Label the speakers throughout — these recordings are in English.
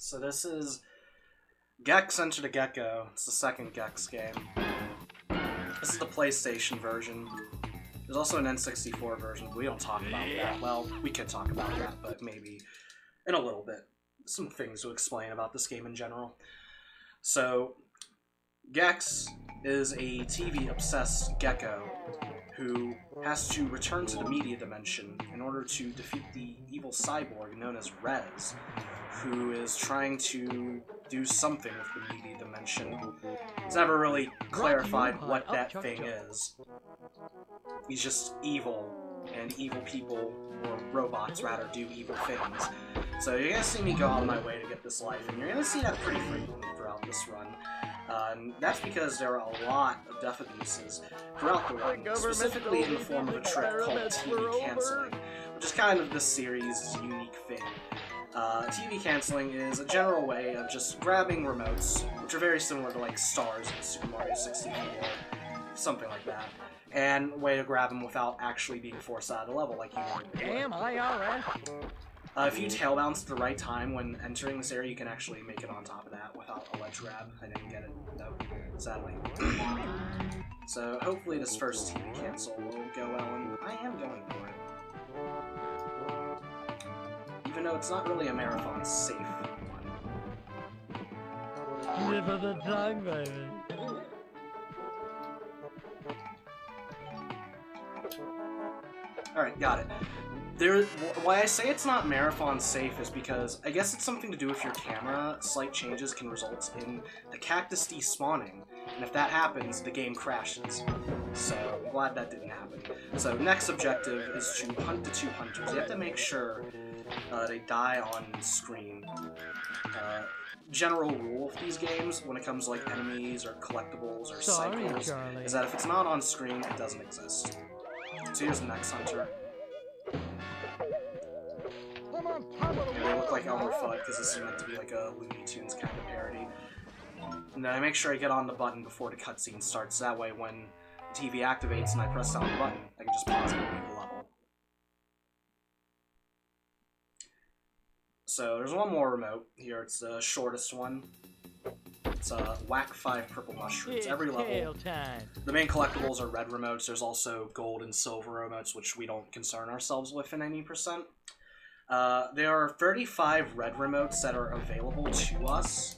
Speaker 1: So this is Gex Enter the Gecko. It's the second Gex game. This is the PlayStation version. There's also an N64 version, but we don't talk about that. Well, we could talk about that, but maybe in a little bit. Some things to explain about this game in general. So, Gex is a TV-obsessed gecko who has to return to the media dimension in order to defeat the evil cyborg known as Rez, who is trying to do something with the media dimension. It's never really clarified what that thing is. He's just evil, and evil people, or robots rather, do evil things. So you're gonna see me go on my way to get this life, and you're gonna see that pretty frequently throughout this run. And that's because there are a lot of death abuses throughout the run, specifically in the form of a trick called TV canceling, which is kind of this series' unique thing. TV canceling is a general way of just grabbing remotes, which are very similar to like stars in Super Mario 64, something like that, and a way to grab them without actually being forced out of the level like you normally would.
Speaker 2: Damn, I alright.
Speaker 1: If you tail bounce at the right time when entering this area, you can actually make it on top of that without a ledge grab. I didn't get it, though, sadly. So hopefully this first TV cancel will go well, and I am going for it. Even though it's not really a marathon safe one.
Speaker 2: Tip of the tongue, baby.
Speaker 1: Alright, got it. Why I say it's not marathon safe is because I guess it's something to do with your camera. Slight changes can result in the cactus despawning, and if that happens, the game crashes. So, I'm glad that didn't happen. So, next objective is to hunt the two hunters. You have to make sure they die on screen. General rule of these games, when it comes to like enemies or collectibles or cycles, is that if it's not on screen, it doesn't exist. So here's the next hunter. Yeah, they look like Elmer Fudd because this is meant to be like a Looney Tunes kind of parody. And then I make sure I get on the button before the cutscene starts. That way, when the TV activates and I press down the button, I can just pause it and leave the level. So there's one more remote here. It's the shortest one. It's whack 5 purple mushrooms. Every level. The main collectibles are red remotes. There's also gold and silver remotes, which we don't concern ourselves with in any percent. There are 35 red remotes that are available to us.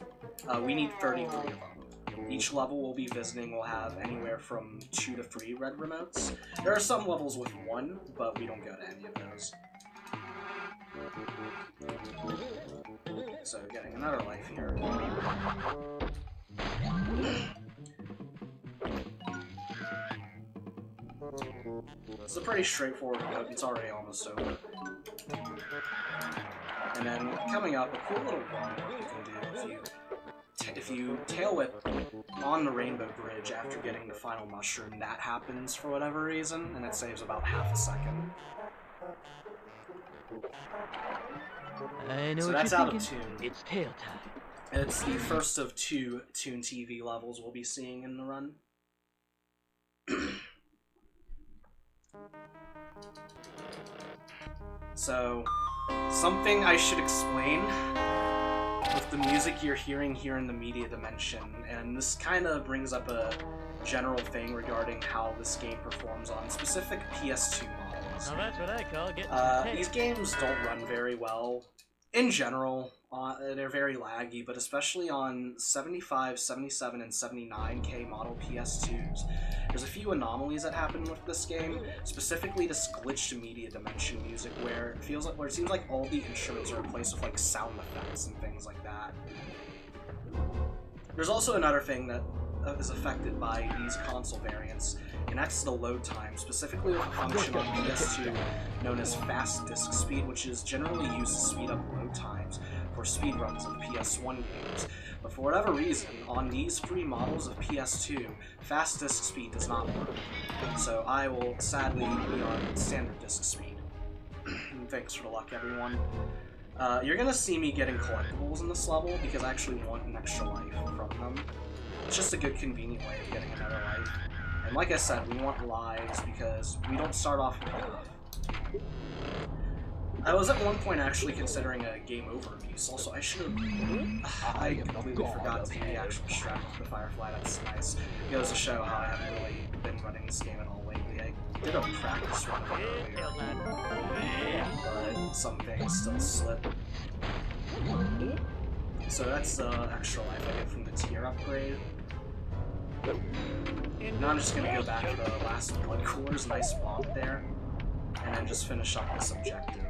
Speaker 1: We need 33 of them. Each level we'll be visiting will have anywhere from 2 to 3 red remotes. There are some levels with 1, but we don't go to any of those. So, getting another life here. It's a pretty straightforward mode. It's already almost over. And then, coming up, a cool little run you can do if you tail whip on the Rainbow Bridge after getting the final mushroom. That happens for whatever reason, and it saves about half a second.
Speaker 2: I know
Speaker 1: so
Speaker 2: what
Speaker 1: that's
Speaker 2: you're
Speaker 1: out
Speaker 2: thinking.
Speaker 1: of tune.
Speaker 2: It's tail time.
Speaker 1: And it's the first of 2 Toon TV levels we'll be seeing in the run. So, something I should explain with the music you're hearing here in the media dimension, and this kind of brings up a general thing regarding how this game performs on specific PS2 models.
Speaker 2: Now that's what I call getting
Speaker 1: These games don't run very well. In general, they're very laggy, but especially on 75, 77, and 79K model PS2s. There's a few anomalies that happen with this game, specifically this glitched media dimension music where it seems like all the instruments are replaced with like sound effects and things like that. There's also another thing that is affected by these console variants, and that's the load time, specifically with a function on PS2 known as fast disk speed, which is generally used to speed up load times for speedruns of PS1 games. But for whatever reason, on these 3 models of PS2, fast disk speed does not work. So I will sadly be on standard disk speed. Thanks for the luck, everyone. You're gonna see me getting collectibles in this level because I actually want an extra life from them. It's just a good, convenient way of getting another life. And like I said, we want lives because we don't start off with enough. I was at one point actually considering a game over abuse. Also, I should have... I completely forgot to do the actual strat for the Firefly. That's nice. It goes to show how I haven't really been running this game at all lately. I did a practice run earlier, but some things still slip. So that's the extra life I get from the tier upgrade. Now I'm just gonna go back to the last blood coolers, nice bomb there, and then just finish up this objective.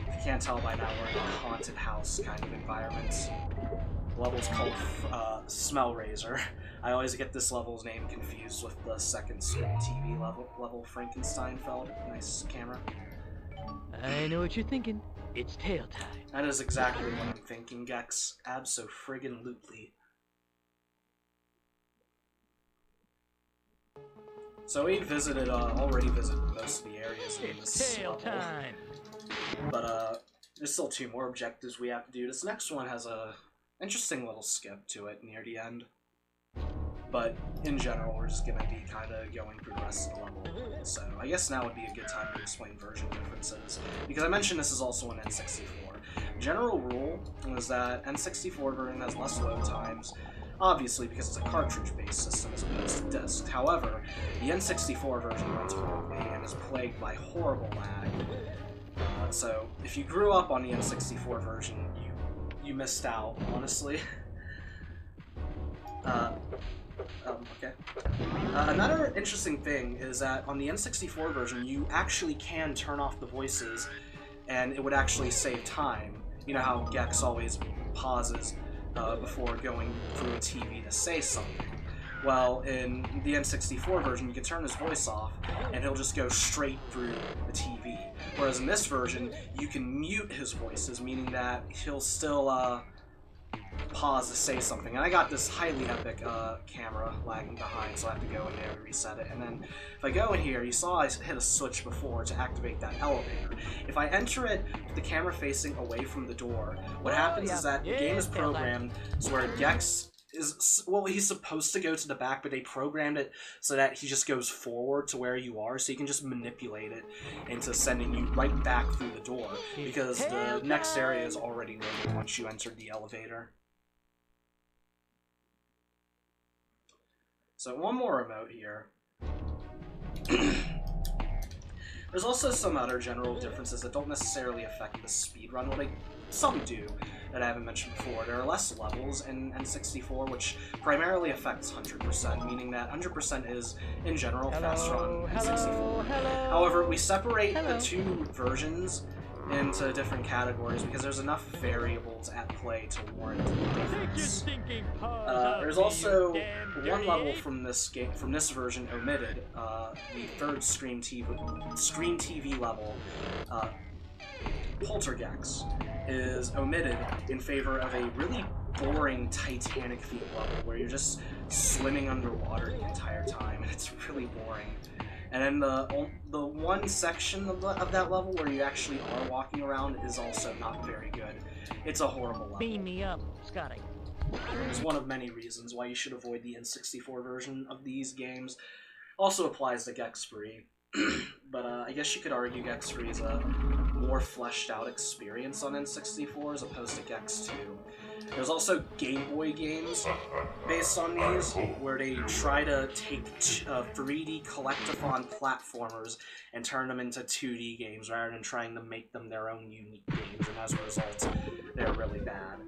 Speaker 1: If you can't tell by now, we're in a haunted house kind of environment. The level's called Smell Razor. I always get this level's name confused with the second Scream TV level Frankenstein fell. Nice camera.
Speaker 2: I know what you're thinking. It's tail time.
Speaker 1: That is exactly what I'm thinking, Gex. Abso-friggin-lutely. So we already visited most of the areas in this level.
Speaker 2: Time.
Speaker 1: But there's still 2 more objectives we have to do. This next one has a interesting little skip to it near the end. But in general, we're just gonna be kind of going through the rest of the level. So I guess now would be a good time to explain version differences, because I mentioned this is also an N64. General rule is that N64 version has less load times, obviously because it's a cartridge-based system as opposed to disc. However, the N64 version runs horribly and is plagued by horrible lag. So if you grew up on the N64 version, you missed out, honestly. Okay. Another interesting thing is that on the N64 version, you actually can turn off the voices, and it would actually save time. You know how Gex always pauses before going through a TV to say something. Well, in the N64 version, you can turn his voice off, and he'll just go straight through the TV. Whereas in this version, you can mute his voices, meaning that he'll still pause to say something. And I got this highly epic camera lagging behind, so I have to go in there and reset it. And then if I go in here, you saw I hit a switch before to activate that elevator. If I enter it with the camera facing away from the door, what happens is that the game is programmed so where Gex is, well, he's supposed to go to the back, but they programmed it so that he just goes forward to where you are, so you can just manipulate it into sending you right back through the door, because the next area is already loaded once you entered the elevator. So one more remote here. There's also some other general differences that don't necessarily affect the speedrun. Well, some do, that I haven't mentioned before. There are less levels in N64, which primarily affects 100%, meaning that 100% is, in general, faster on N64. However, we separate the 2 versions into different categories because there's enough variables at play to warrant the difference. There's also one level from this game, from this version, omitted. The 3rd Scream TV level, Poltergeist, is omitted in favor of a really boring Titanic theme level where you're just swimming underwater the entire time, and it's really boring. And then the one section of that level where you actually are walking around is also not very good. It's a horrible level.
Speaker 2: Beam me up, Scotty.
Speaker 1: It's one of many reasons why you should avoid the N64 version of these games. Also applies to Gex 3. But I guess you could argue Gex 3 is a more fleshed out experience on N64 as opposed to Gex 2. There's also Game Boy games based on these, where they try to take 3D collectathon platformers and turn them into 2D games rather than trying to make them their own unique games, and as a result, they're really bad.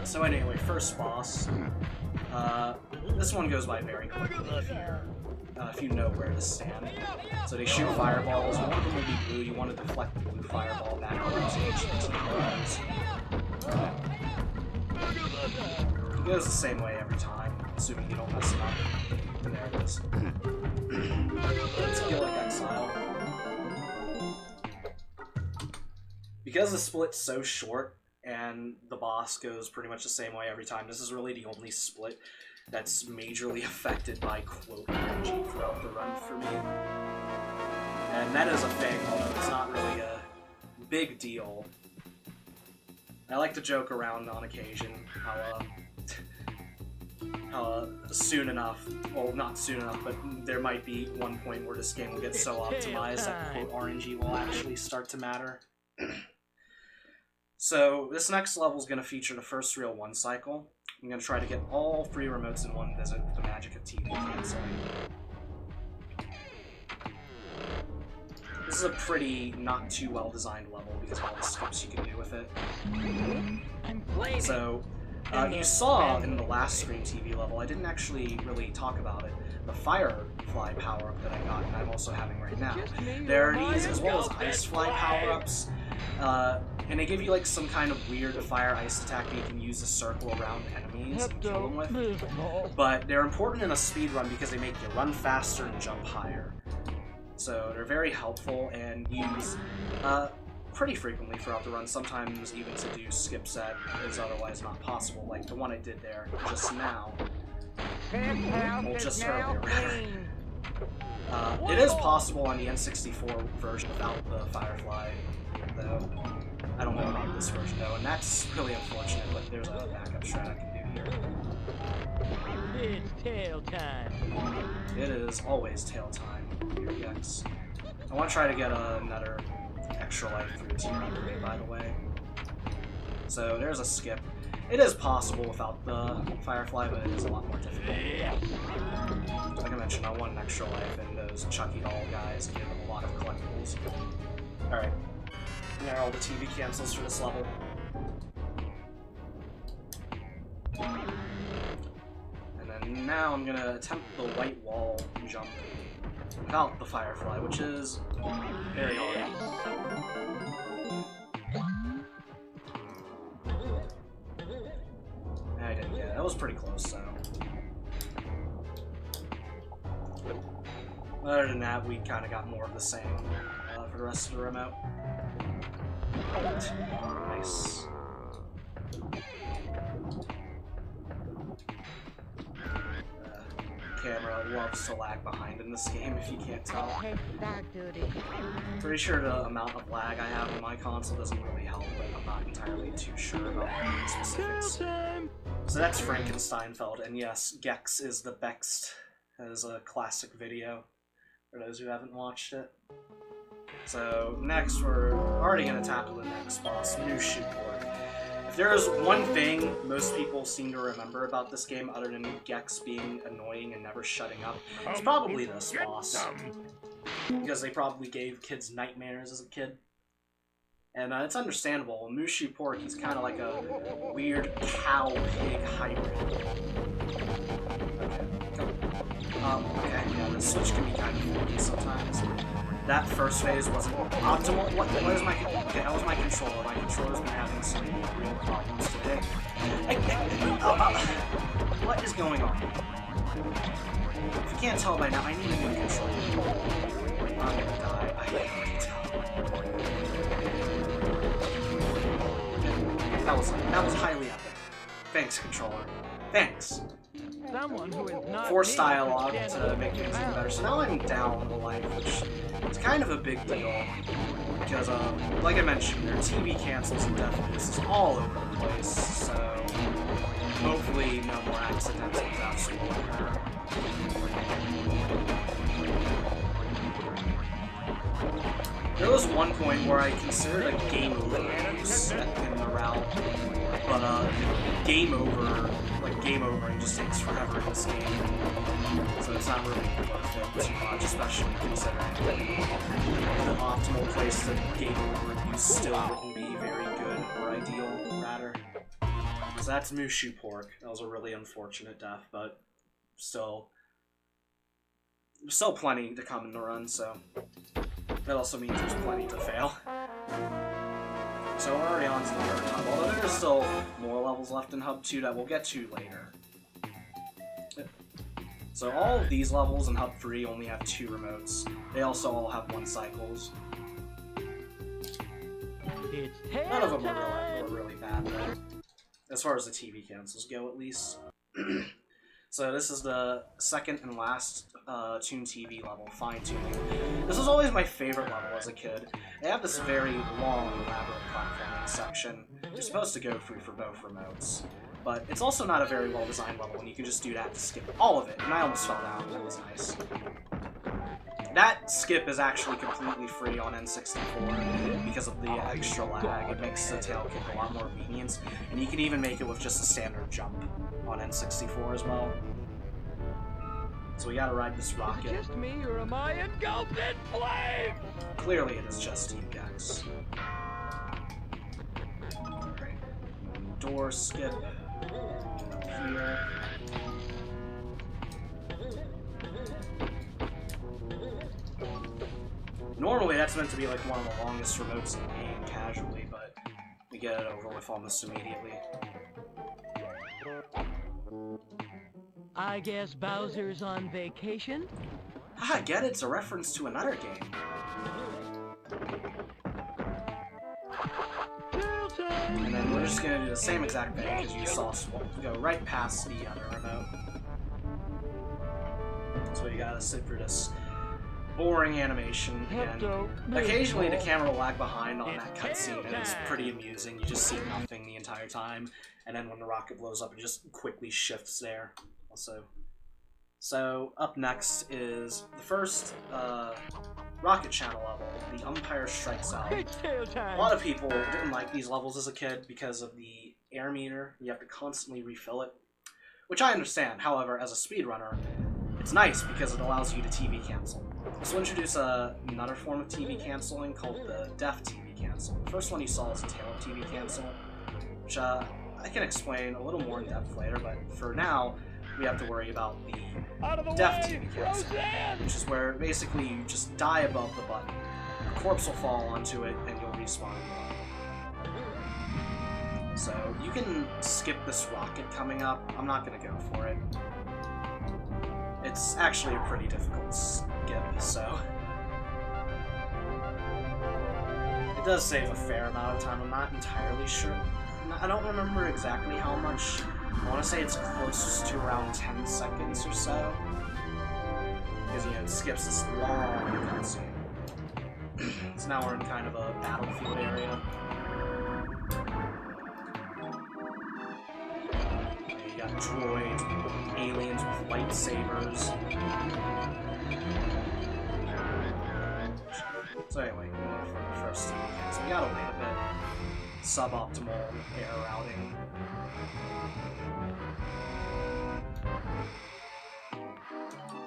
Speaker 1: So anyway, first boss. This one goes by very quickly if you know where to stand. So they shoot fireballs. One of them will be blue. You want to deflect the blue fireball back towards HDT. It goes the same way every time, assuming you don't mess it up. And there it is. Let's kill it, Exile. Because the split's so short, and the boss goes pretty much the same way every time, this is really the only split that's majorly affected by quote energy throughout the run for me. And that is a thing, although it's not really a big deal. I like to joke around on occasion how soon enough. Well, not soon enough, but there might be one point where this game will get so optimized that quote RNG will actually start to matter. So this next level is going to feature the first real one cycle. I'm going to try to get all 3 remotes in one visit with the magic of TV canceling. This is a pretty not too well designed level because of all the skips you can do with it. So, you saw in the last Screen TV level, I didn't actually really talk about it, the Firefly power-up that I got, and I'm also having right now. There are these, as well as Icefly power-ups, and they give you like some kind of weird fire ice attack that you can use to circle around enemies and kill them with. But they're important in a speedrun because they make you run faster and jump higher. So they're very helpful and used pretty frequently throughout the run, sometimes even to do skips that is otherwise not possible, like the one I did there just now. Well, just earlier, rather. It is possible on the N64 version without the Firefly, though. I don't know about this version, though, and that's really unfortunate, but there's a backup strat I can do here.
Speaker 2: It's tail time.
Speaker 1: It is always tail time, here, Gex. I want to try to get another extra life through the team upgrade, by the way. So there's a skip. It is possible without the Firefly, but it is a lot more difficult. Like I mentioned, I want an extra life, and those Chucky doll guys give a lot of collectibles. Alright. There are all the TV cancels for this level. And then now I'm gonna attempt the white wall jump without the Firefly, which is very hard. I didn't get it. That was pretty close, so. Other than that, we kind of got more of the same for the rest of the remote. Nice. Camera loves to lag behind in this game, if you can't tell. Pretty sure the amount of lag I have on my console doesn't really help, but I'm not entirely too sure about the specifics. So that's Frankensteinfeld, and yes, Gex is the best. That is a classic video, for those who haven't watched it. So next, we're already going to tackle the next boss, Mushu Pork. If there is one thing most people seem to remember about this game, other than Gex being annoying and never shutting up, it's probably this boss. Because they probably gave kids nightmares as a kid. And it's understandable. Mushu Pork, he's kind of like a weird cow-pig hybrid. Okay, yeah, the switch can be kind of funky sometimes. That first phase wasn't optimal. What is my... Okay, that was my controller. My controller's been having some real problems today. What is going on? If you can't tell by now, I need a new controller. I'm gonna die. I can already tell. That was highly epic. Thanks, controller. Thanks.
Speaker 2: Someone who is not
Speaker 1: Forced dialogue to make things even better. So now I'm down a life, which is kind of a big deal. Because, like I mentioned, there are TV cancels and death misses all over the place, so hopefully no more accidental deaths will occur. There was one point where I considered a game over use in the route, but game overing just takes forever in this game, so it's not really worth it too much, especially considering the optimal place that game over use still wouldn't be very good or ideal, rather. So that's Mushu Pork. That was a really unfortunate death, but still plenty to come in the run, so that also means there's plenty to fail. So we're already on to the third hub, although there's still more levels left in Hub 2 that we'll get to later. So all of these levels in Hub 3 only have 2 remotes. They also all have 1 cycles. None of them are really bad, though. As far as the TV cancels go, at least. So this is the second and last Toon TV level, Fine Tuning. This was always my favorite level as a kid. They have this very long, elaborate platforming section. You're supposed to go through for both remotes. But it's also not a very well-designed level, and you can just do that to skip all of it. And I almost fell down, that was nice. That skip is actually completely free on N64 because of the extra lag. It makes the tail kick a lot more obedience, and you can even make it with just a standard jump on N64 as well. So we gotta ride this rocket.
Speaker 2: Is it just me, or am I engulfed in flames?
Speaker 1: Clearly it is just you, Gex. Alright. Door skip. Here. Normally that's meant to be like one of the longest remotes in the game casually, but we get it over with almost immediately.
Speaker 2: I guess Bowser's on vacation?
Speaker 1: Ah, I get it, it's a reference to another game. And then we're just gonna do the same exact thing because you saw Swamp go right past the other remote. So you gotta sit through this boring animation again. Occasionally the camera will lag behind on that cutscene and it's pretty amusing. You just see nothing the entire time, and then when the rocket blows up it just quickly shifts there. Also. So up next is the first Rocket Channel level, the Umpire Strikes Out. A lot of people didn't like these levels as a kid because of the air meter. You have to constantly refill it, which I understand. However, as a speedrunner, it's nice because it allows you to TV cancel. This will introduce another form of TV canceling called the Deaf TV Cancel. The first one you saw is the Tail of TV Cancel, which I can explain a little more in depth later, but for now, we have to worry about the Deaf TV Cancel, which is where basically you just die above the button. Your corpse will fall onto it, and you'll respawn below. So you can skip this rocket coming up. I'm not going to go for it. It's actually a pretty difficult skip, so it does save a fair amount of time. I'm not entirely sure. I don't remember exactly how much. I want to say it's close to around 10 seconds or so. Because, you know, it skips this long cutscene. So now we're in kind of a battlefield area. You got droids, aliens with lightsabers. So anyway, for the first scene again. So we gotta wait a bit. Suboptimal air routing.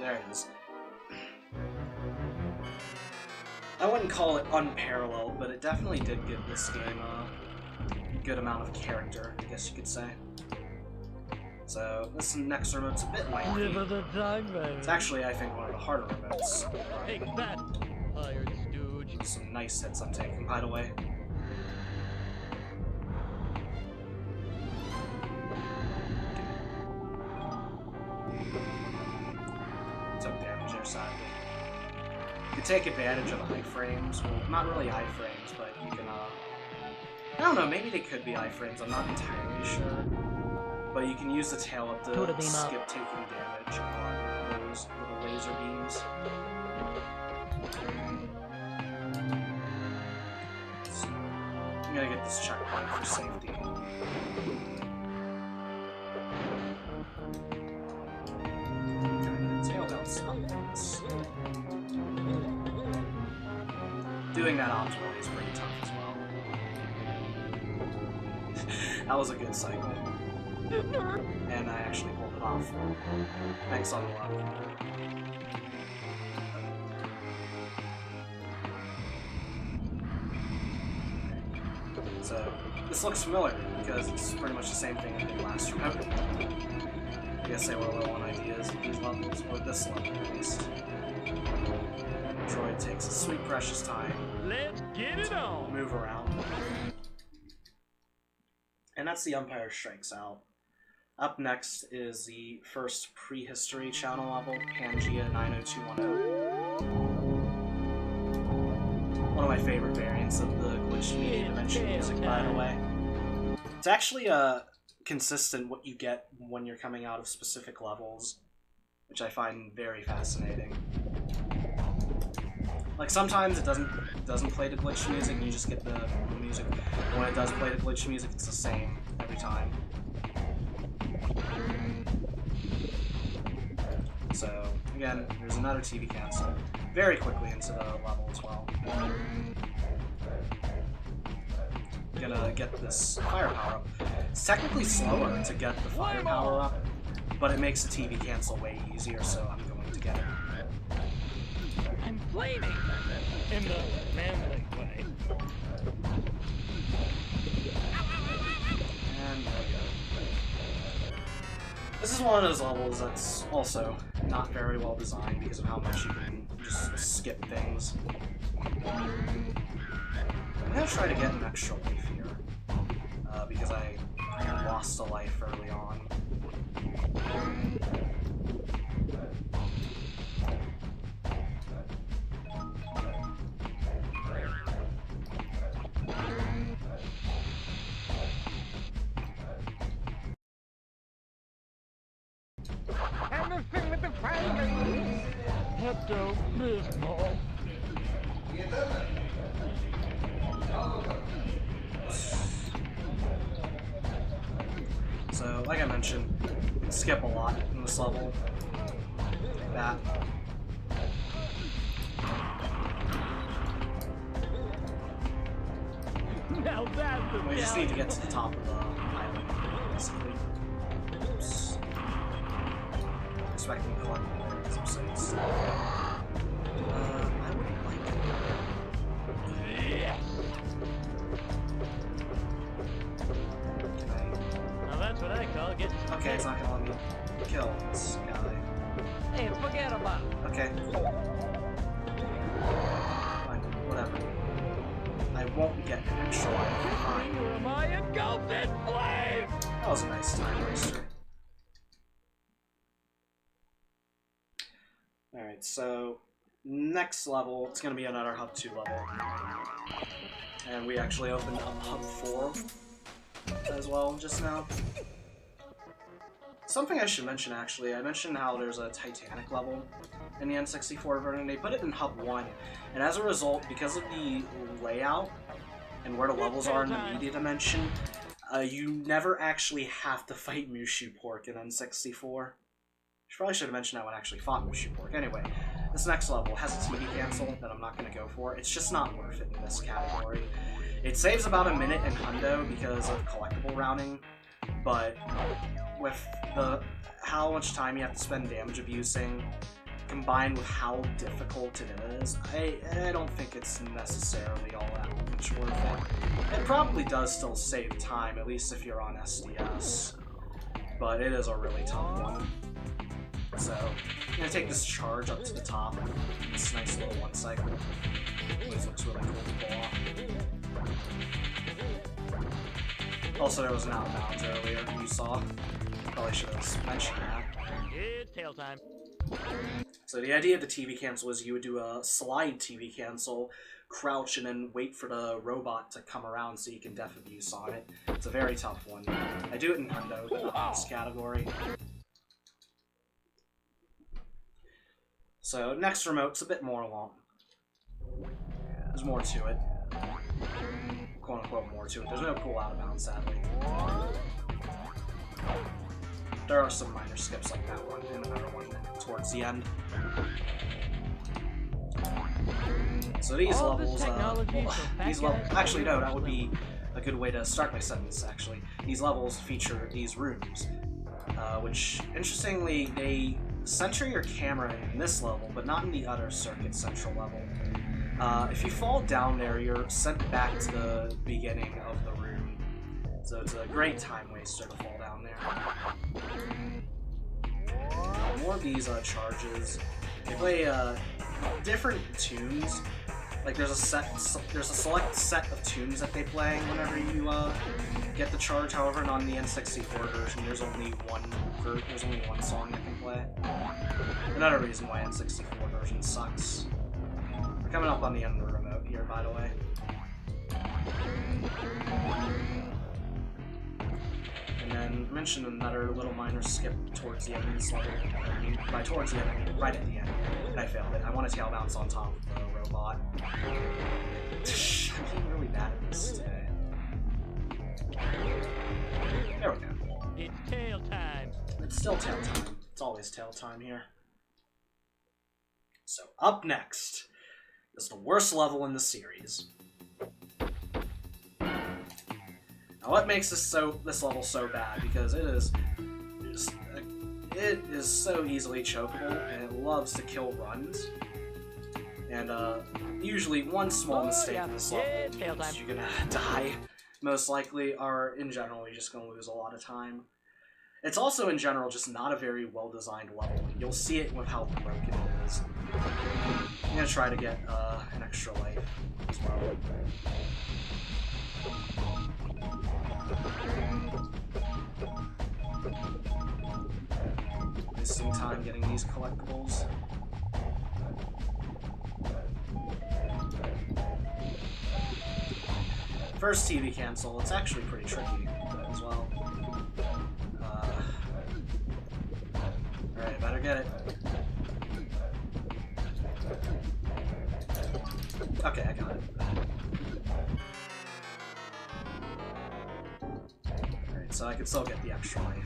Speaker 1: There it is. I wouldn't call it unparalleled, but it definitely did give this game a good amount of character, I guess you could say. So, this next remote's a bit lengthy. It's actually, I think, one of the harder remotes.
Speaker 2: Take that, hired stooge.
Speaker 1: Some nice hits I'm taking, by the way. Took damage there, sadly. You can take advantage of iframes. Well, not really iframes, but you can, I don't know, maybe they could be iframes, I'm not entirely sure. But you can use the tail up to skip taking damage on those little laser beams. So, I'm gonna get this checkpoint for safety. Tail down somethings. Doing that optimally is pretty tough as well. That was a good cycle. And I actually pulled it off. Thanks on the luck. So, this looks familiar, because it's pretty much the same thing I did last remote. I guess they were low on ideas of these levels, or this level at least. Droid takes a sweet precious time.
Speaker 2: Let's get it on!
Speaker 1: Move around. And that's the Umpire Strikes Out. Up next is the first prehistory channel level, Pangea 90210. One of my favorite variants of the glitched media dimension music, by the way. It's actually consistent what you get when you're coming out of specific levels, which I find very fascinating. Like, sometimes it doesn't play the glitch music, and you just get the music. When it does play the glitch music, it's the same every time. So, again, there's another TV cancel. Very quickly into the level as well. Gonna get this fire power up. It's technically slower to get the fire power up, but it makes the TV cancel way easier, so I'm going to get it.
Speaker 2: I'm flaming! In the manly way.
Speaker 1: And there we go. This is one of those levels that's also not very well designed because of how much you can just skip things. I'm gonna try to get an extra life here, because I lost a life early on.
Speaker 2: And the thing with the fire! Pepto-Bismol.
Speaker 1: So, like I mentioned, you can skip a lot in this level. Like that.
Speaker 2: Now that's the
Speaker 1: We just need to get to the top of the island, basically. Oops. Expecting to collect some saves. I would like it.
Speaker 2: Yes.
Speaker 1: Can I...
Speaker 2: Now that's what I call getting some
Speaker 1: Okay, it's not gonna let me kill this guy.
Speaker 2: Hey, forget about it.
Speaker 1: Okay. Fine, whatever. I won't get an extra life. Fine.
Speaker 2: Am I engulfed in flame?
Speaker 1: That was a nice time waster. Alright, so next level, it's going to be another Hub 2 level. And we actually opened up Hub 4 as well just now. Something I should mention actually, I mentioned how there's a Titanic level in the N64 version. They put it in Hub 1, and as a result, because of the layout and where the levels are in the media dimension, you never actually have to fight Mushu Pork in N64. Probably should have mentioned that when I actually fought Mushu Pork. Anyway, this next level has a TV cancel that I'm not going to go for. It's just not worth it in this category. It saves about a minute in Hundo because of collectible rounding, but with how much time you have to spend damage abusing, combined with how difficult it is, I don't think it's necessarily all that much worth it. It probably does still save time, at least if you're on SDS, but it is a really tough one. So, I'm going to take this charge up to the top, this nice little one cycle. This looks really cool to pull off. Also, there was an out of bounds earlier, you saw. Probably should have mentioned that.
Speaker 2: It's tail time.
Speaker 1: So the idea of the TV cancel is you would do a slide TV cancel, crouch, and then wait for the robot to come around so you can def abuse on it. It's a very tough one. I do it in Hundo, but not in this category. So, next remote's a bit more long. There's more to it. Quote-unquote more to it. There's no cool out-of-bounds, sadly. There are some minor skips like that one, and another one towards the end. So these levels, actually no, that would be a good way to start my sentence, actually. These levels feature these rooms, which, interestingly, they center your camera in this level, but not in the other circuit central level. If you fall down there, you're sent back to the beginning of the room. So it's a great time waster to fall down there. More of these charges. They play different tunes. Like there's a select set of tunes that they play whenever you get the charge. However, on the N64 version, there's only one song that can play. Another reason why N64 version sucks. We're coming up on the end of the remote here, by the way. And then and mention another little minor skip towards the end of this level. I mean, by towards the end, I mean right at the end. And I failed it. I want to tail bounce on top of the robot. I'm getting really bad at this today. There we go.
Speaker 2: It's tail time.
Speaker 1: It's still tail time. It's always tail time here. So, up next is the worst level in the series. Now, what makes this level so bad? Because it is so easily chokeable, and it loves to kill runs. And usually one small mistake in this level means you're gonna die. Most likely, or in general, you're just gonna lose a lot of time. It's also, in general, just not a very well-designed level. You'll see it with how broken it is. I'm gonna try to get an extra life as well. Wasting time getting these collectibles. First TV cancel, it's actually pretty tricky as well. Alright, better get it. Okay, I got it. Alright, so I can still get the extra life.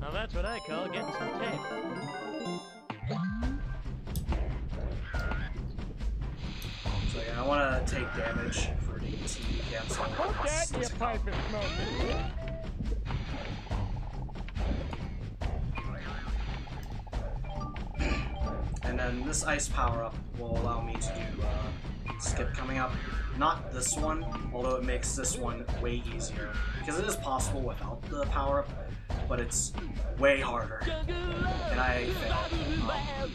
Speaker 2: Now that's what I call getting some tape.
Speaker 1: So yeah, I want to take damage for the TV cancel. And then this ice power-up will allow me to do skip coming up. Not this one, although it makes this one way easier. Because it is possible without the power-up, but it's way harder. And I failed.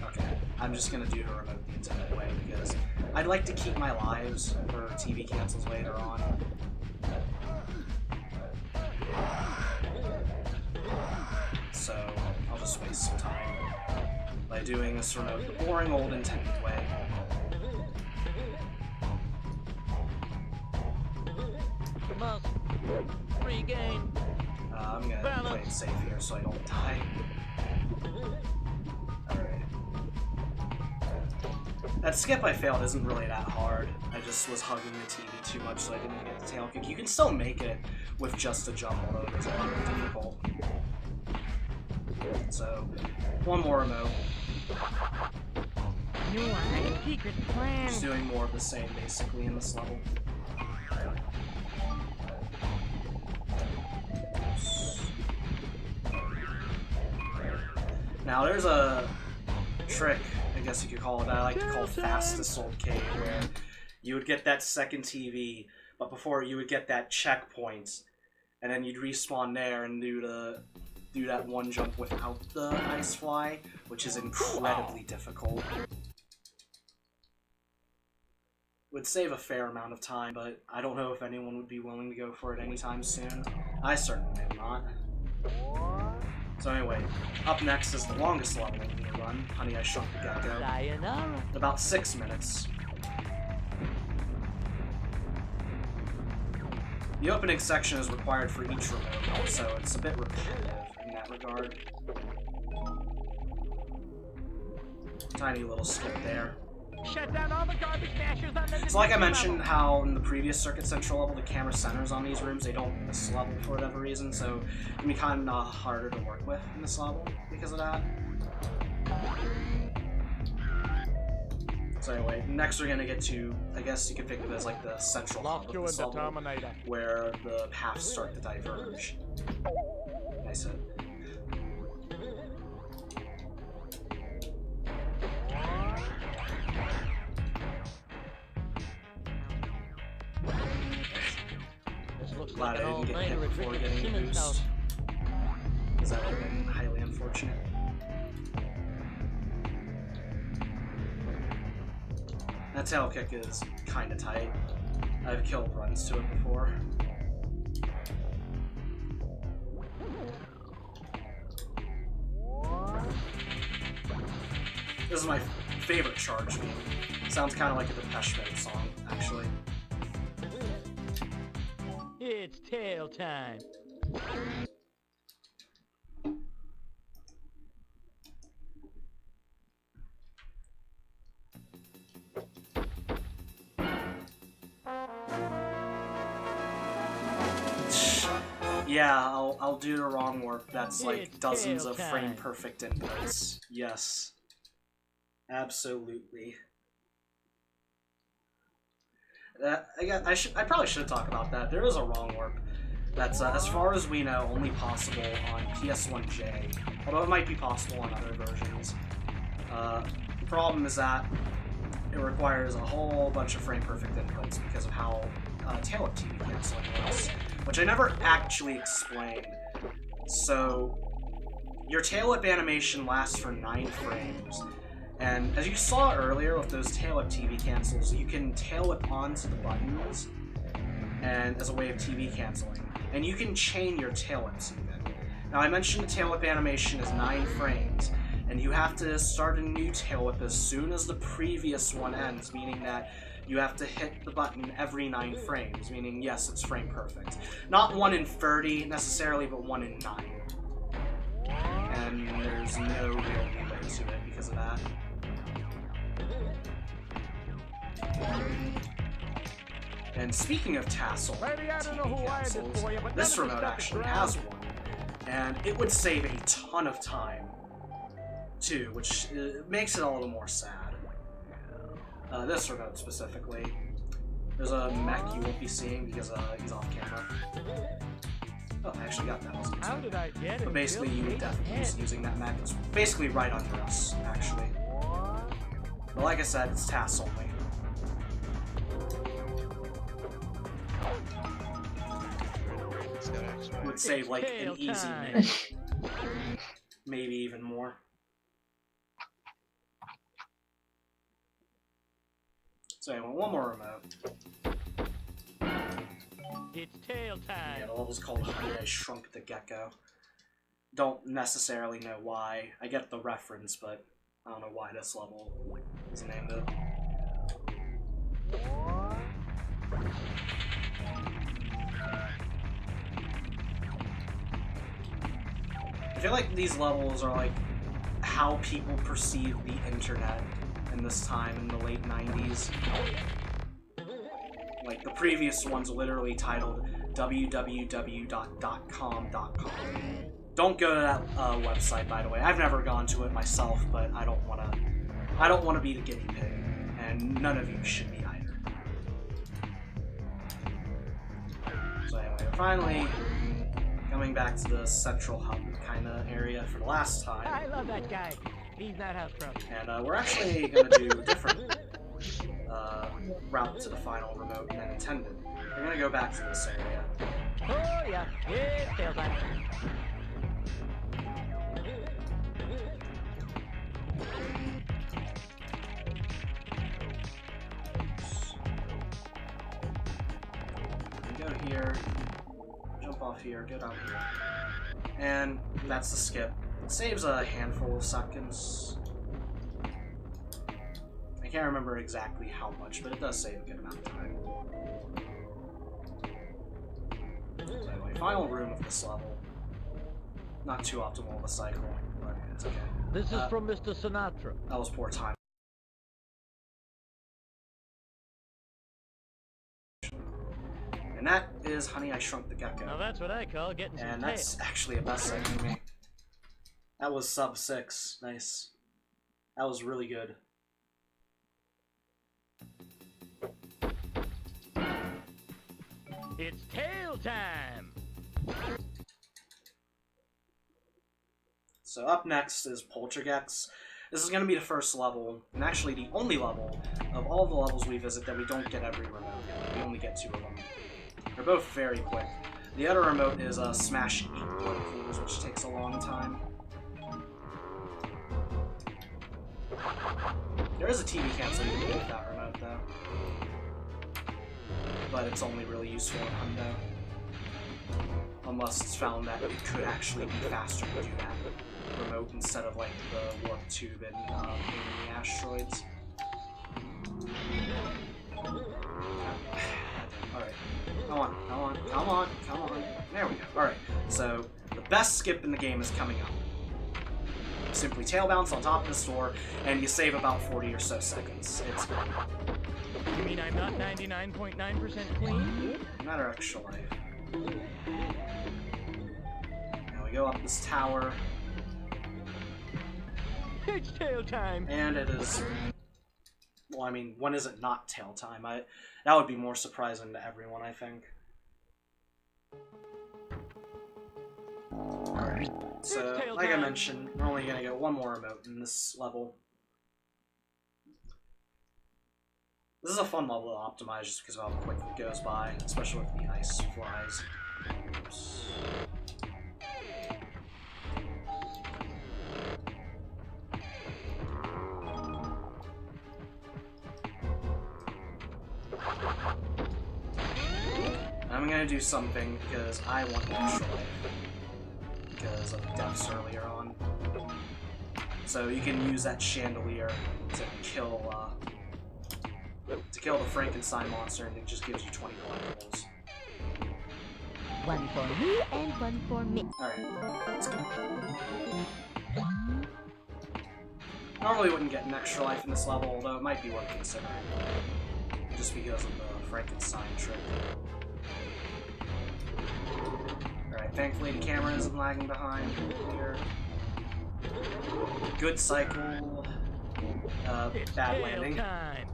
Speaker 1: Okay, I'm just gonna do the remote the intended way, because I'd like to keep my lives for TV cancels later on. So, I'll just waste some time by doing this remote the boring old intended way.
Speaker 2: Must regain.
Speaker 1: I'm gonna play it safe here so I don't die. Alright. That skip I failed isn't really that hard. I just was hugging the TV too much so I didn't get the tail kick. You can still make it with just a jump, although it is a little difficult. So, one more remote.
Speaker 3: You are a secret plan.
Speaker 1: Just doing more of the same basically in this level. Now there's a trick, I guess you could call it, that I like to call fastest old cave, where you would get that second TV, but before you would get that checkpoint, and then you'd respawn there and do that one jump without the ice fly, which is incredibly difficult. Would save a fair amount of time, but I don't know if anyone would be willing to go for it anytime soon. I certainly am not. So anyway, up next is the longest level in the run, Honey, I Shrunk the Gecko.
Speaker 2: Sayonara.
Speaker 1: About 6 minutes. The opening section is required for each remote, so it's a bit repetitive in that regard. Tiny little skip there.
Speaker 3: Shut down all the garbage mashers on the
Speaker 1: So like I mentioned how in the previous Circuit Central level, the camera centers on these rooms, they don't in this level for whatever reason, so it can be kind of harder to work with in this level because of that. So anyway, next we're going to get to, I guess you could think of it as like the central hub of this level, where the paths start to diverge. Nice hit. Glad I didn't get hit before getting the boost, because that would have been highly unfortunate. That tail kick is kinda tight. I've killed runs to it before. This is my favorite charge theme. Sounds kinda like a Depeche Mode song, actually.
Speaker 2: It's tail time.
Speaker 1: Yeah, I'll do the wrong work. That's like
Speaker 2: It's
Speaker 1: dozens
Speaker 2: tail
Speaker 1: of frame
Speaker 2: time.
Speaker 1: perfect inputs. Yes. Absolutely. I probably should talk about that. There is a wrong warp that's, as far as we know, only possible on PS1J, although it might be possible on other versions. The problem is that it requires a whole bunch of frame perfect inputs because of how tail-up TV canceling works, which I never actually explained. So, your tail-up animation lasts for 9 frames. And as you saw earlier with those tail-up TV cancels, you can tail-whip onto the buttons and as a way of TV canceling. And you can chain your tail-whips even. Now I mentioned the tail-whip animation is 9 frames, and you have to start a new tail-whip as soon as the previous one ends, meaning that you have to hit the button every 9 frames, meaning yes, it's frame perfect. Not 1 in 30 necessarily, but 1 in 9. And there's no real leeway to it because of that. And speaking of tassel
Speaker 3: Maybe I don't know
Speaker 1: TV
Speaker 3: who wired this
Speaker 1: cancels,
Speaker 3: for you, but
Speaker 1: this
Speaker 3: none of
Speaker 1: remote
Speaker 3: this stuff is
Speaker 1: actually
Speaker 3: ground.
Speaker 1: has one, and it would save a ton of time too, which makes it a little more sad. This remote specifically, there's a mech you won't be seeing because he's off camera. Oh, I actually got that.
Speaker 3: How did I get it?
Speaker 1: But basically, you would definitely be using that mech. It's basically right under us, actually. But like I said, it's TAS only. It would save like an easy minute. Maybe even more. So anyway, one more remote.
Speaker 2: It's tail time.
Speaker 1: Yeah, the level's called Honey, I Shrunk the Gecko. Don't necessarily know why. I get the reference, but I don't know why this level is named it. I feel like these levels are like how people perceive the internet in this time in the late 90s. Like the previous one's literally titled www.com.com. Don't go to that website, by the way. I've never gone to it myself, but I don't want to be the guinea pig, and none of you should be either. So anyway, we're finally coming back to the central hub kind of area for the last
Speaker 3: I
Speaker 1: time,
Speaker 3: love that guy. He's not house proud.
Speaker 1: and we're actually going to do a different route to the final remote than intended. We're going to go back to this area.
Speaker 3: Oh yeah, it's tail time.
Speaker 1: Go here, jump off here, go down here. And that's the skip. It saves a handful of seconds. I can't remember exactly how much, but it does save a good amount of time. So anyway, final room of this level. Not too optimal of a cycle, but it's okay.
Speaker 2: This is from Mr. Sinatra.
Speaker 1: That was poor time. And that is Honey, I Shrunk the Gecko.
Speaker 2: Now that's what I call getting some
Speaker 1: And
Speaker 2: tail.
Speaker 1: that's actually a best segment for me. That was sub 6. Nice. That was really good.
Speaker 2: It's tail time.
Speaker 1: So up next is Poltergeist. This is going to be the first level, and actually the only level of all the levels we visit that we don't get every remote. We only get 2 of them. They're both very quick. The other remote is Smash 8 Whirlpools, which takes a long time. There is a TV cancel you can do with that remote, though. But it's only really useful in Hundo. Unless it's found that it could actually be faster to do that remote instead of like the warp tube and the asteroids. Alright. Come on, come on, come on, come on. There we go. Alright, so the best skip in the game is coming up. Simply tail bounce on top of the store, and you save about 40 or so seconds. It's good.
Speaker 3: You mean I'm not 99.9% clean?
Speaker 1: Another extra life. Now we go up this tower,
Speaker 3: It's tail time.
Speaker 1: and it is... Well, I mean, when is it not tail time? That would be more surprising to everyone, I think. Alright, so, like I mentioned, we're only gonna get one more emote in this level. This is a fun level to optimize just because of how quick it goes by, especially with the ice flies. Oops. I'm gonna do something because I want extra life because of deaths earlier on. So you can use that chandelier to kill the Frankenstein monster, and it just gives you 20 collectibles.
Speaker 4: One for me and one for me.
Speaker 1: Alright, let's go. Normally wouldn't get an extra life in this level, although it might be worth considering. Just because of the Frankenstein trick. Alright, thankfully the camera isn't lagging behind here. Good cycle. Bad landing.
Speaker 3: Time.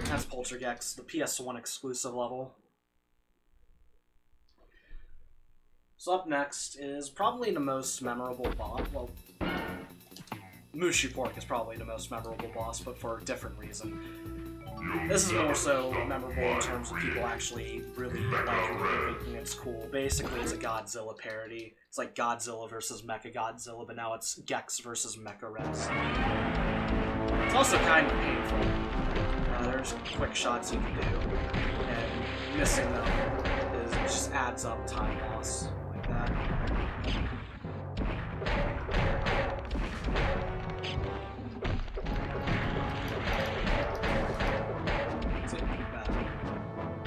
Speaker 1: That's Poltergeist, the PS1 exclusive level. So up next is probably the most memorable boss. Well, Mushu Pork is probably the most memorable boss, but for a different reason. This is more so memorable in terms of people actually really liking it, thinking it's cool. Basically, it's a Godzilla parody. It's like Godzilla versus Mechagodzilla, but now it's Gex versus Mecha-Res. It's also kind of painful. There's quick shots you can do, and missing them it just adds up time loss like that.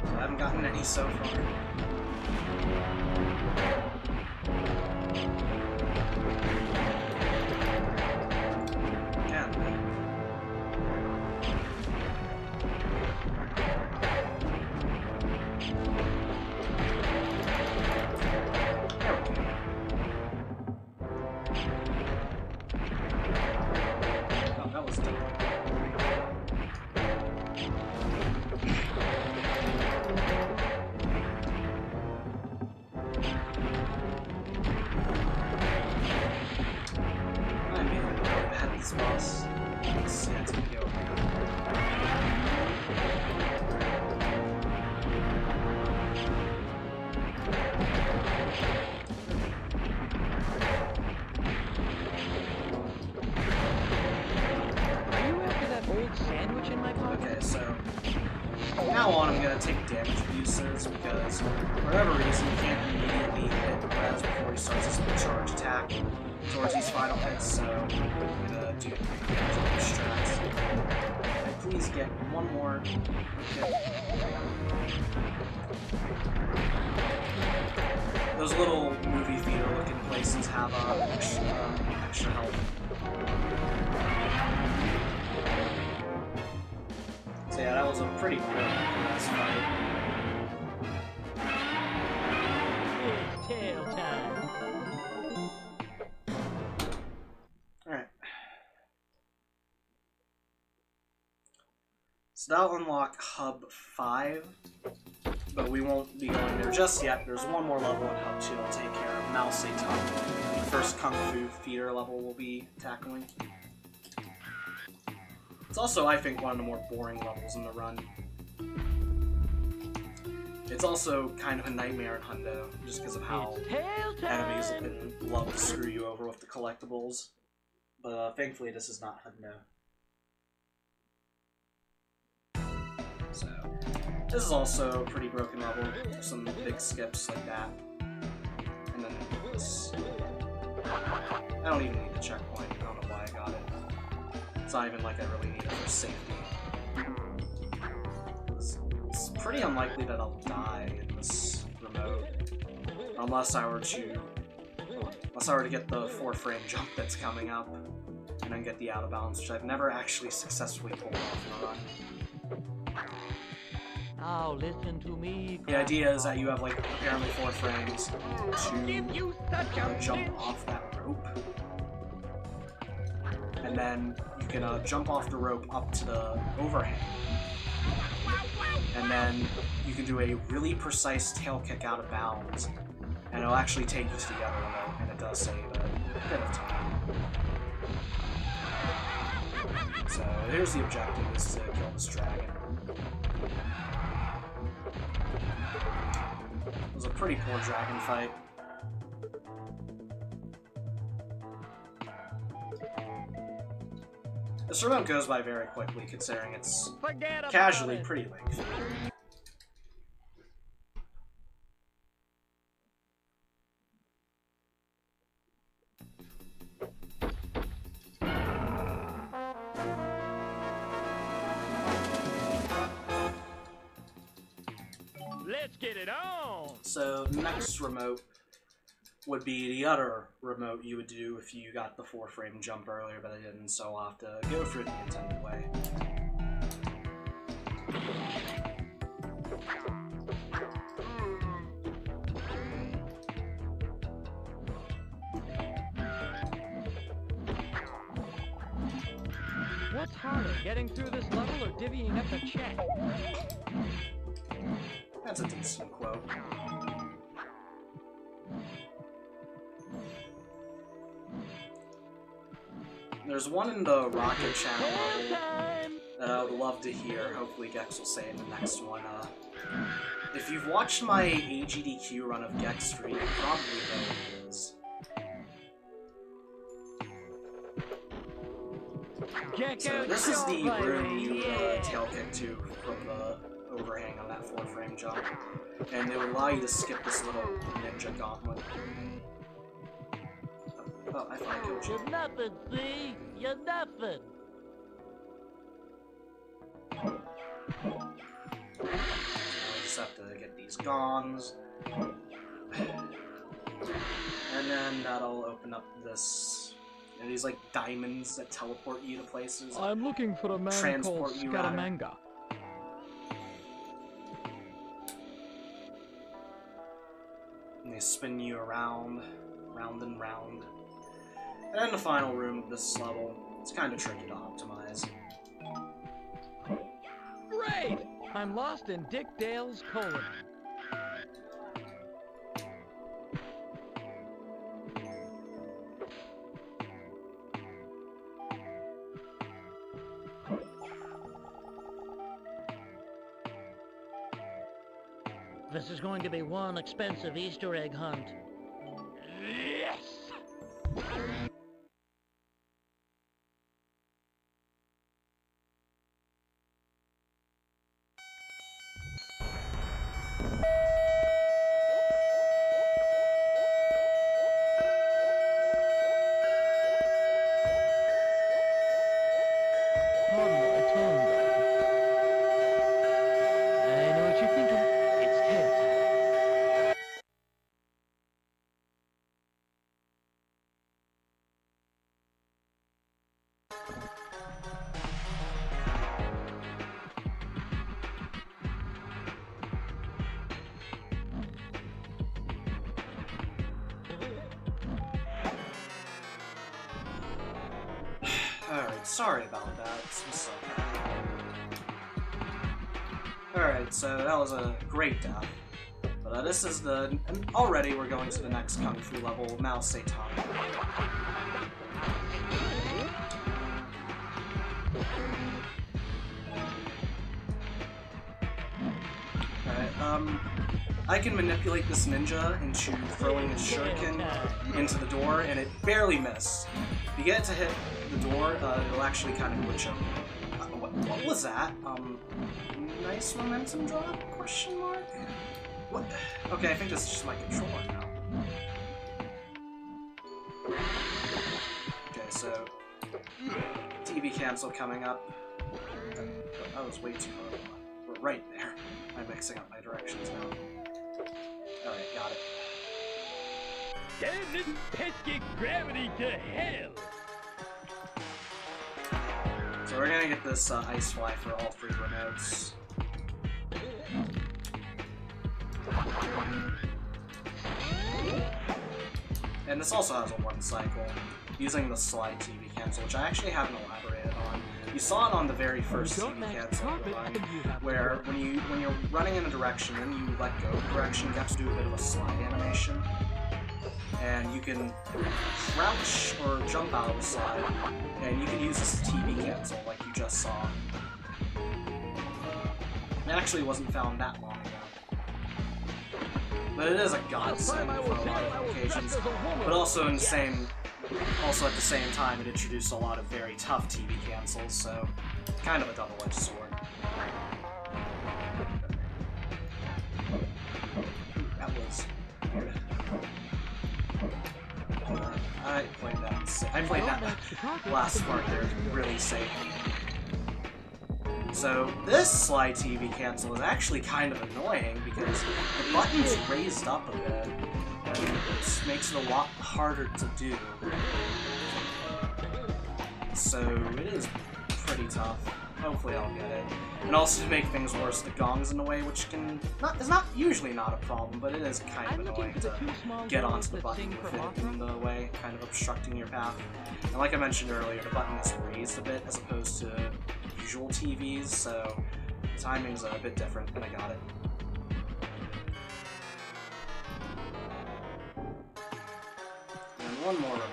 Speaker 1: I haven't gotten any so far. Now on, I'm going to take damage uses because, for whatever reason, you can't immediately hit Res before he starts his full charge attack towards these final hits, so I'm going to do damage strats. And please get one more hit. Those little movie theater looking places have extra health. So yeah, that was a pretty quick last fight.
Speaker 3: It's tail time.
Speaker 1: Alright. So that'll unlock Hub 5, but we won't be going there just yet. There's one more level in Hub 2 I'll take care of. Mao Zedong, the first Kung Fu theater level we'll be tackling. It's also, I think, one of the more boring levels in the run. It's also kind of a nightmare in Hundo, just because of how enemies love to screw you over with the collectibles. But thankfully, this is not Hundo. So, this is also a pretty broken level. Some big skips like that. And then this. I don't even need the checkpoint. I don't know why I got it. It's not even like I really need it for safety. It's pretty unlikely that I'll die in this remote. Unless I were to get the 4-frame jump that's coming up, and then get the out of bounds, which I've never actually successfully pulled off in a run.
Speaker 2: Now listen to me.
Speaker 1: The idea is that you have, like, apparently 4 frames to jump off that rope. And then you can jump off the rope up to the overhang. And then you can do a really precise tail kick out of bounds. And it'll actually take you to the other remote, and it does save a bit of time. So here's the objective, is to kill this dragon. It was a pretty poor dragon fight. This remote goes by very quickly, considering it's casually pretty lengthy.
Speaker 3: Let's get it on!
Speaker 1: So, next remote would be the other remote you would do if you got the 4-frame jump earlier, but I didn't, so I'll have to go through it the intended way.
Speaker 3: What's harder, getting through this level or divvying up the check?
Speaker 1: That's a decent quote. There's one in the Rocket Channel level that I would love to hear. Hopefully Gex will say in the next one. If you've watched my AGDQ run of Gex Street, you probably know what it is. So this is the room you tail kick to from the overhang on that 4-frame jump, and it would allow you to skip this little ninja gauntlet. Oh, I finally killed you.
Speaker 2: You're nothing, see? You're nothing.
Speaker 1: I just have to get these gongs. And then that'll open up this... And these, like, diamonds that teleport you to places.
Speaker 3: I'm looking for a man
Speaker 1: Transport
Speaker 3: called
Speaker 1: you, rather.
Speaker 3: Scaramanga.
Speaker 1: And they spin you around, round and round. And then the final room of this level, it's kind of tricky to optimize.
Speaker 3: Great! I'm lost in Dick Dale's colon.
Speaker 2: This is going to be one expensive Easter egg hunt.
Speaker 3: Yes! Pardon my tongue.
Speaker 2: I know what you're thinking. It's tails.
Speaker 1: Alright, sorry about that. Alright, so that was a great death. But this is the... And already we're going to the next Kung Fu level, Mao Satan. Alright, I can manipulate this ninja into throwing his shuriken into the door, and it barely missed. If you get it to hit the door, it'll actually kind of glitch open. What was that? Nice momentum drop? Question mark? What? Okay, I think this is just my controller now. Okay, so TV cancel coming up. That was way too low. We're right there. I'm mixing up my directions now. Alright, got it.
Speaker 3: Damn this pesky gravity to hell!
Speaker 1: So we're gonna get this ice fly for all 3 remotes. And this also has a 1 cycle, using the slide TV cancel, which I actually haven't elaborated on. You saw it on the very first TV cancel run, where when you're running in a direction and you let go of the direction, you have to do a bit of a slide animation. And you can crouch or jump out of the slide, and you can use this TV cancel like you just saw. It actually wasn't found that long ago. But it is a godsend for a lot of occasions. But also at the same time, it introduced a lot of very tough TV cancels, so kind of a double-edged sword. That was weird. I played that last part there really safe. So this slide TV cancel is actually kind of annoying because the button's raised up a bit, and it makes it a lot harder to do. So it is pretty tough. Hopefully I'll get it. And also to make things worse, the gong's in the way, which is not usually not a problem, but it is kind of annoying to get onto the button with it in the way, kind of obstructing your path. And like I mentioned earlier, the button is raised a bit as opposed to usual TVs, so the timing's a bit different, and I got it. And one more remote.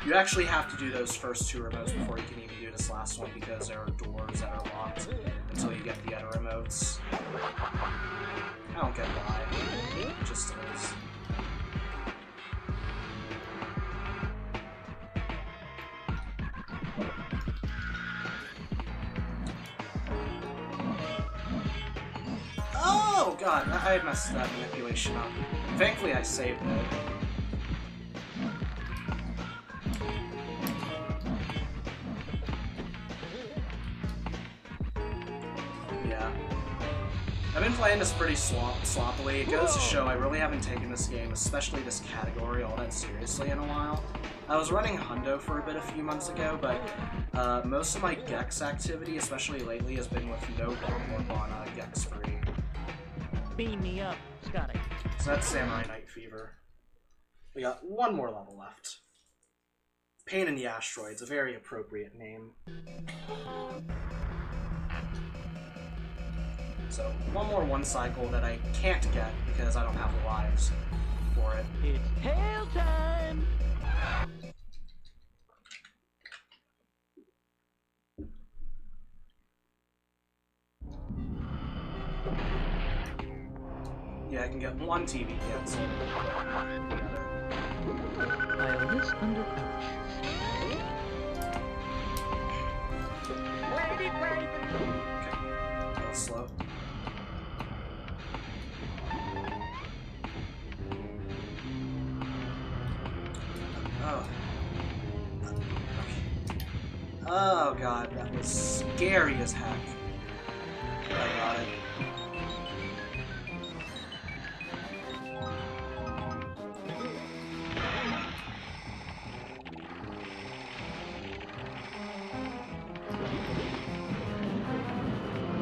Speaker 1: You actually have to do those first 2 remotes before you can even do this last one because there are doors that are locked until you get the other remotes. I don't get why. It just is. Oh god, I messed that manipulation up. Thankfully I saved it. I've been playing this pretty sloppily. It goes to show I really haven't taken this game, especially this category, all that seriously in a while. I was running Hundo for a bit a few months ago, but most of my Gex activity, especially lately, has been with no warm on Gex free.
Speaker 2: Beam me up, Scotty.
Speaker 1: So that's Samurai Night Fever. We got 1 more level left. Pain in the Asteroids, a very appropriate name. So, 1 more 1 cycle that I can't get because I don't have the lives for it.
Speaker 2: It's tail time!
Speaker 1: Yeah, I can get 1 TV cancel.
Speaker 2: File this under
Speaker 1: Okay, a little slow. Oh. Oh god, that was scary as heck. I got it.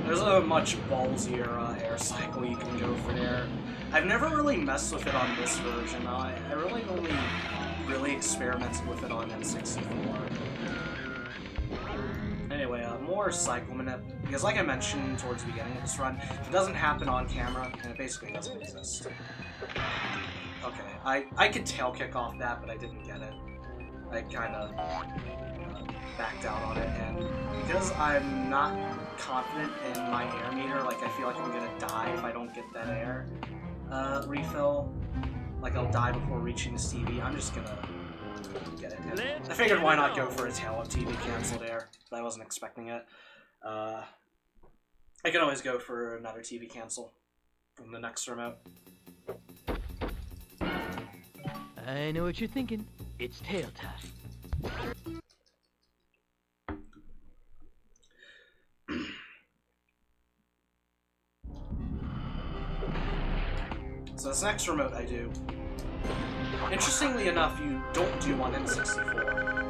Speaker 1: There's a much ballsier air cycle you can go for there. I've never really messed with it on this version. I really only experimented with it on N64. Anyway, more cycle manip, because like I mentioned towards the beginning of this run, it doesn't happen on camera, and it basically doesn't exist. Okay, I could tail kick off that, but I didn't get it. I kind of backed out on it, and because I'm not confident in my air meter, like I feel like I'm gonna die if I don't get that air refill. Like I'll die before reaching this TV. I'm just gonna get it. And I figured why not go for a tail of TV canceled air, but I wasn't expecting it. I can always go for another TV cancel from the next remote.
Speaker 2: I know what you're thinking. It's tail time.
Speaker 1: So this next remote I do, interestingly enough, you don't do on N64,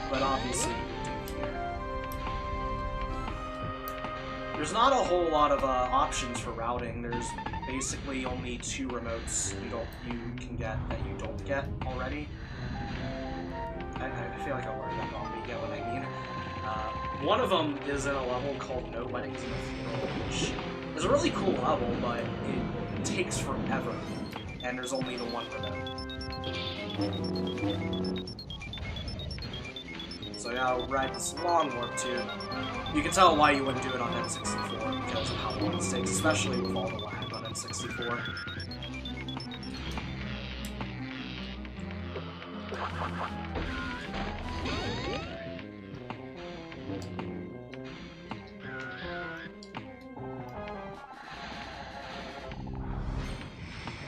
Speaker 1: but obviously you do here. There's not a whole lot of options for routing. There's basically only 2 remotes you can get that you don't get already. I feel like I learned that wrong, but you get what I mean. One of them is in a level called No Weddings in a Funeral, which is a really cool level, but it takes forever, and there's only the 1 remote. So yeah, Red's long warp tube. You can tell why you wouldn't do it on N64 because of how long it takes, especially with all the lag on N64.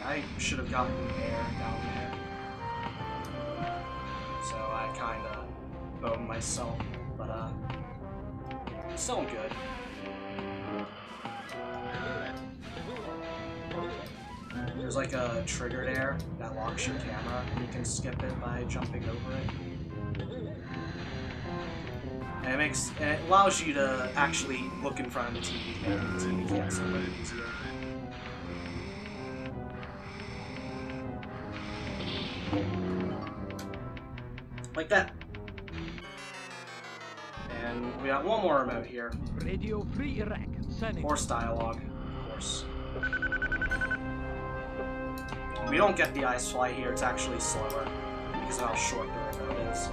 Speaker 1: I should have gotten air down there. So I kinda boned myself, but still good. There's like a triggered air that locks your camera, and you can skip it by jumping over it. And it allows you to actually look in front of the TV and the TV cancel a little easier. Like that. And we got one more remote here.
Speaker 3: Radio Free Iraq.
Speaker 1: Horse dialogue, of course. We don't get the ice fly here, it's actually slower because of how short the remote is.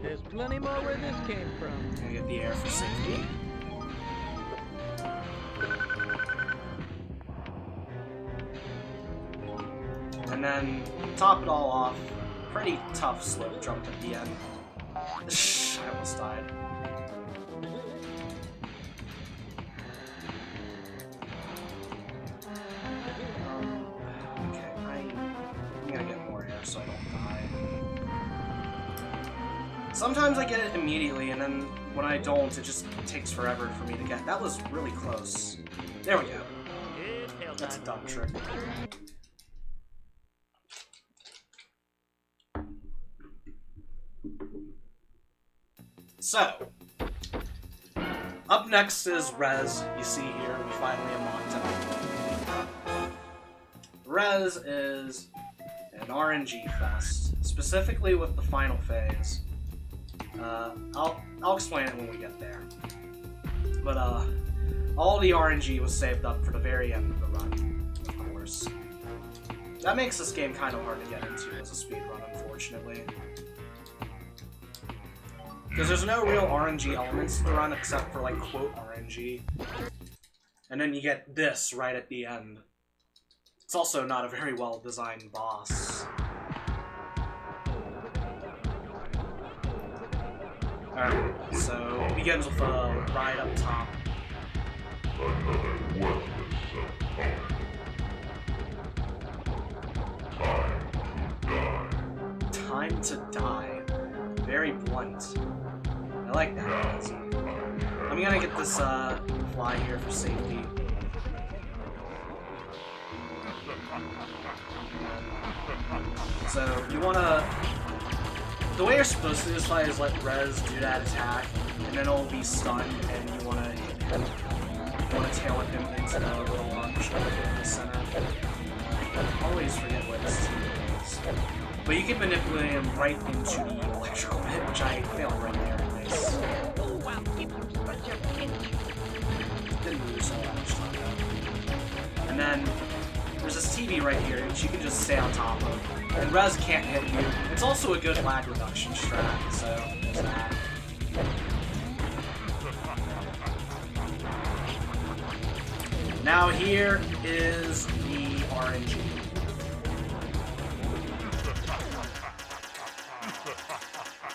Speaker 3: There's plenty more where this came from.
Speaker 1: Gonna get the air for safety. And then, top it all off, pretty tough slope jump at the end. I almost died. Okay, I'm gonna get more air so I don't die. Sometimes I get it immediately, and then when I don't, it just takes forever for me to get. That was really close. There we go. That's a dumb trick. So, up next is Rez. You see here, we finally unlocked him. Rez is an RNG fest, specifically with the final phase. I'll explain it when we get there. But all the RNG was saved up for the very end of the run, of course. That makes this game kind of hard to get into as a speedrun, unfortunately. Because there's no real RNG elements to the run except for, like, quote RNG. And then you get this right at the end. It's also not a very well-designed boss. Alright, so it begins with a ride up top. Time to die. Very blunt. I like that. I'm gonna get this fly here for safety. So you wanna... The way you're supposed to do this fight is let Rez do that attack, and then it'll be stunned, and you wanna hit him. You wanna tail whip him into the little arch in the center. I always forget what his team is. But you can manipulate him right into the electrical pit, which I failed right there. Nice. Didn't lose all that much time though. And then there's this TV right here, which you can just stay on top of. And Rez can't hit you. It's also a good lag reduction strat, so there's that. Now here is the RNG.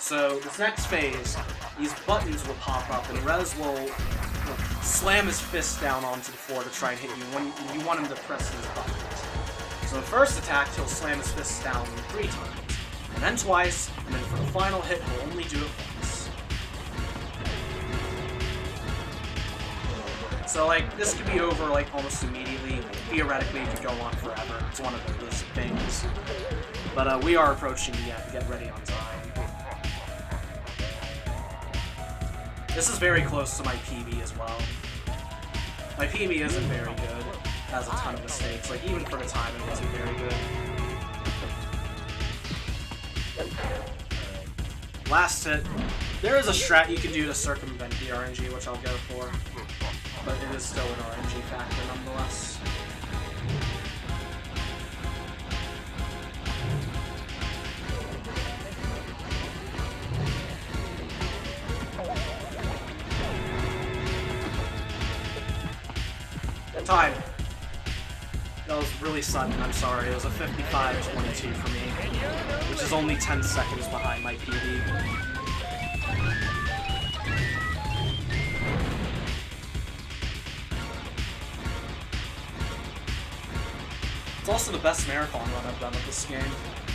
Speaker 1: So this next phase, these buttons will pop up and Rez will slam his fist down onto the floor to try and hit you when you want him to press these buttons. So the first attack, he'll slam his fist down 3 times, and then twice, and then for the final hit, he'll only do it once. So, like, this could be over, like, almost immediately. Theoretically, it could go on forever. It's one of those things. But, we are approaching the end. Get ready on time. This is very close to my PB as well. My PB isn't very good. It has a ton of mistakes. Like, even for the time, it wasn't very good. Last hit. There is a strat you can do to circumvent the RNG, which I'll go for. But it is still an RNG factor nonetheless. Time. That was really sudden, I'm sorry. It was a 55-22 for me, which is only 10 seconds behind my PB. It's also the best marathon run I've done with this game,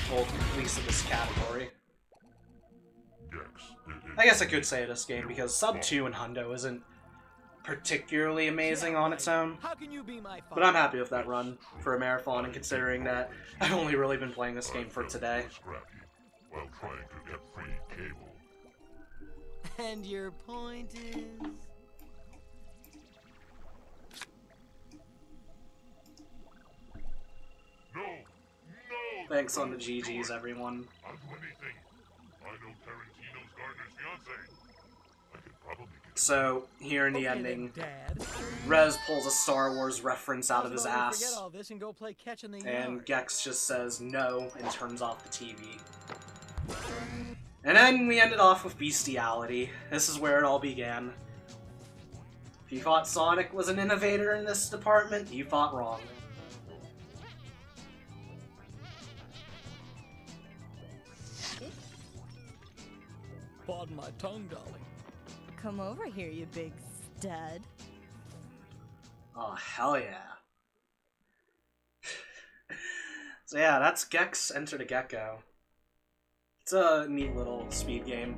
Speaker 1: well, at least in this category. I guess I could say this game, because Sub 2 in Hundo isn't particularly amazing on its own, but I'm happy with that run for a marathon, and considering that I've only really been playing this game for today.
Speaker 5: While trying to get free cable.
Speaker 6: And your point is...
Speaker 5: No!
Speaker 1: Thanks on the GGs, everyone.
Speaker 5: I'll do anything. I know Tarantino's Gardner's fiancé. I could probably get...
Speaker 1: So, here in the ending, Rez pulls a Star Wars reference out of his ass,
Speaker 3: all this and go play catch in the
Speaker 1: and
Speaker 3: yard.
Speaker 1: Gex just says no and turns off the TV. And then we ended off with bestiality. This is where it all began. If you thought Sonic was an innovator in this department, you thought wrong.
Speaker 3: Pardon my tongue, darling.
Speaker 4: Come over here, you big stud.
Speaker 1: Oh, hell yeah. So yeah, that's Gex Enter the Gecko. It's a neat little speed game.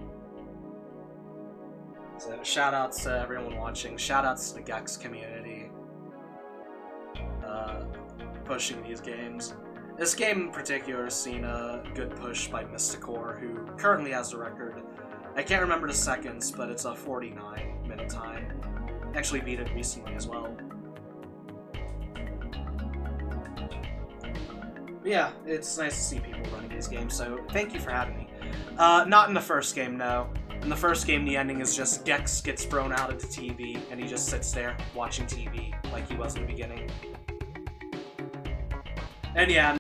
Speaker 1: So shoutouts to everyone watching. Shoutouts to the Gex community. Pushing these games. This game in particular has seen a good push by Mysticore, who currently has the record. I can't remember the seconds, but it's a 49-minute time. Actually beat it recently as well. But yeah, it's nice to see people running these games, so thank you for having me. Not in the first game, no. In the first game, the ending is just Gex gets thrown out of the TV, and he just sits there watching TV like he was in the beginning. And yeah,